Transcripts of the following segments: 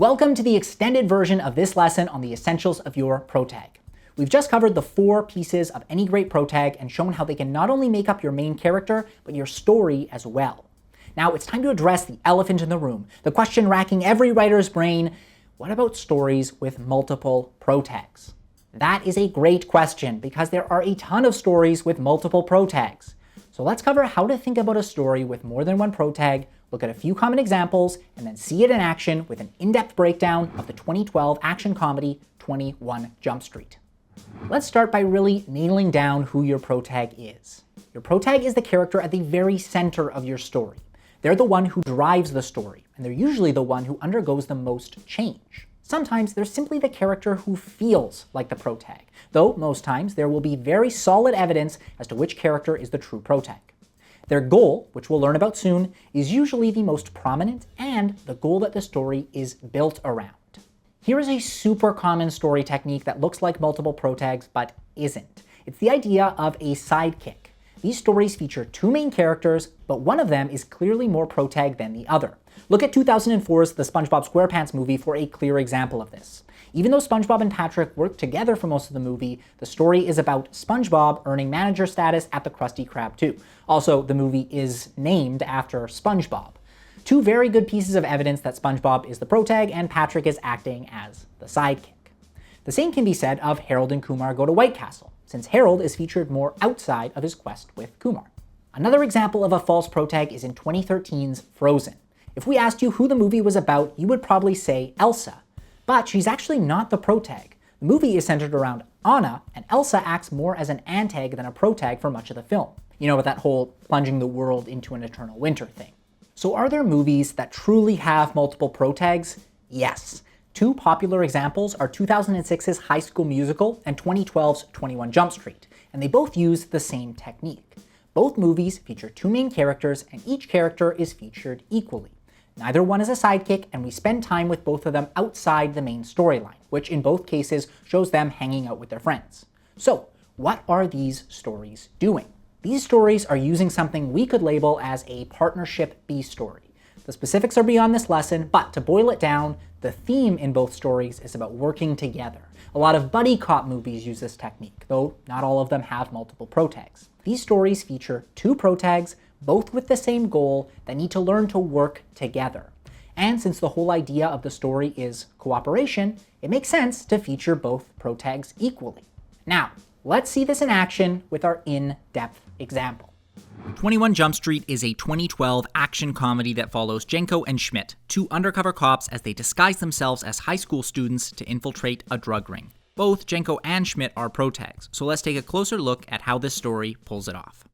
Welcome to the extended version of this lesson on the essentials of your protag. We've just covered the 4 pieces of any great protag and shown how they can not only make up your main character, but your story as well. Now it's time to address the elephant in the room, the question racking every writer's brain: what about stories with multiple protags? That is a great question because there are a ton of stories with multiple protags. So let's cover how to think about a story with more than one protag, look at a few common examples, and then see it in action with an in-depth breakdown of the 2012 action comedy 21 Jump Street. Let's start by really nailing down who your protag is. Your protag is the character at the very center of your story. They're the one who drives the story, and they're usually the one who undergoes the most change. Sometimes they're simply the character who feels like the protag, though most times there will be very solid evidence as to which character is the true protag. Their goal, which we'll learn about soon, is usually the most prominent and the goal that the story is built around. Here is a super common story technique that looks like multiple protags but isn't. It's the idea of a sidekick. These stories feature 2 main characters, but one of them is clearly more protag than the other. Look at 2004's The SpongeBob SquarePants movie for a clear example of this. Even though SpongeBob and Patrick work together for most of the movie, the story is about SpongeBob earning manager status at the Krusty Krab too. Also, the movie is named after SpongeBob. 2 very good pieces of evidence that SpongeBob is the protag and Patrick is acting as the sidekick. The same can be said of Harold and Kumar Go to White Castle, since Harold is featured more outside of his quest with Kumar. Another example of a false protag is in 2013's Frozen. If we asked you who the movie was about, you would probably say Elsa. But she's actually not the protag. The movie is centered around Anna, and Elsa acts more as an antag than a protag for much of the film. You know, with that whole plunging the world into an eternal winter thing. So are there movies that truly have multiple protags? Yes. 2 popular examples are 2006's High School Musical and 2012's 21 Jump Street, and they both use the same technique. Both movies feature 2 main characters, and each character is featured equally. Neither one is a sidekick, and we spend time with both of them outside the main storyline, which in both cases shows them hanging out with their friends. So, what are these stories doing? These stories are using something we could label as a partnership B story. The specifics are beyond this lesson, but to boil it down, the theme in both stories is about working together. A lot of buddy cop movies use this technique, though not all of them have multiple protags. These stories feature 2 protags, both with the same goal, that need to learn to work together. And since the whole idea of the story is cooperation, it makes sense to feature both protags equally. Now, let's see this in action with our in-depth example. 21 Jump Street is a 2012 action comedy that follows Jenko and Schmidt, 2 undercover cops, as they disguise themselves as high school students to infiltrate a drug ring. Both Jenko and Schmidt are protags, so let's take a closer look at how this story pulls it off.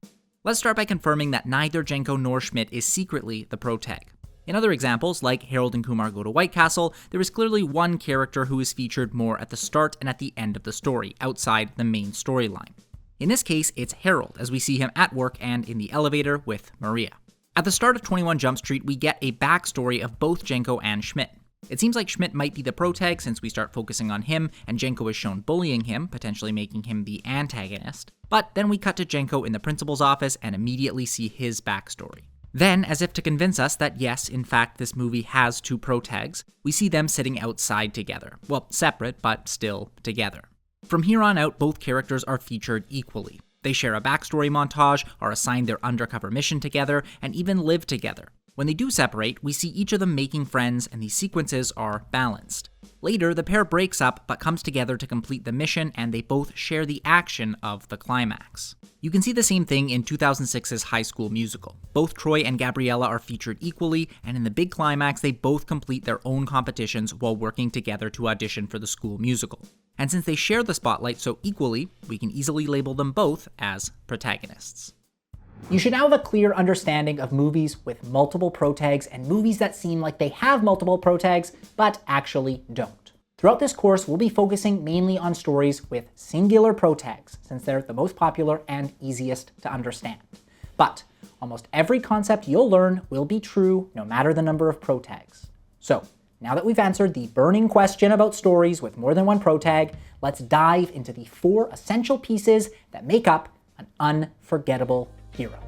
Let's start by confirming that neither Jenko nor Schmidt is secretly the protag. In other examples, like Harold and Kumar Go to White Castle, there is clearly one character who is featured more at the start and at the end of the story, outside the main storyline. In this case, it's Harold, as we see him at work and in the elevator with Maria. At the start of 21 Jump Street, we get a backstory of both Jenko and Schmidt. It seems like Schmidt might be the protag since we start focusing on him, and Jenko is shown bullying him, potentially making him the antagonist. But then we cut to Jenko in the principal's office and immediately see his backstory. Then, as if to convince us that yes, in fact, this movie has 2 protags, we see them sitting outside together. Well, separate, but still together. From here on out, both characters are featured equally. They share a backstory montage, are assigned their undercover mission together, and even live together. When they do separate, we see each of them making friends, and these sequences are balanced. Later, the pair breaks up, but comes together to complete the mission, and they both share the action of the climax. You can see the same thing in 2006's High School Musical. Both Troy and Gabriella are featured equally, and in the big climax, they both complete their own competitions while working together to audition for the school musical. And since they share the spotlight so equally, we can easily label them both as protagonists. You should now have a clear understanding of movies with multiple protags and movies that seem like they have multiple protags, but actually don't. Throughout this course, we'll be focusing mainly on stories with singular protags, since they're the most popular and easiest to understand. But almost every concept you'll learn will be true no matter the number of protags. So, now that we've answered the burning question about stories with more than one protag, let's dive into the 4 essential pieces that make up an unforgettable hero.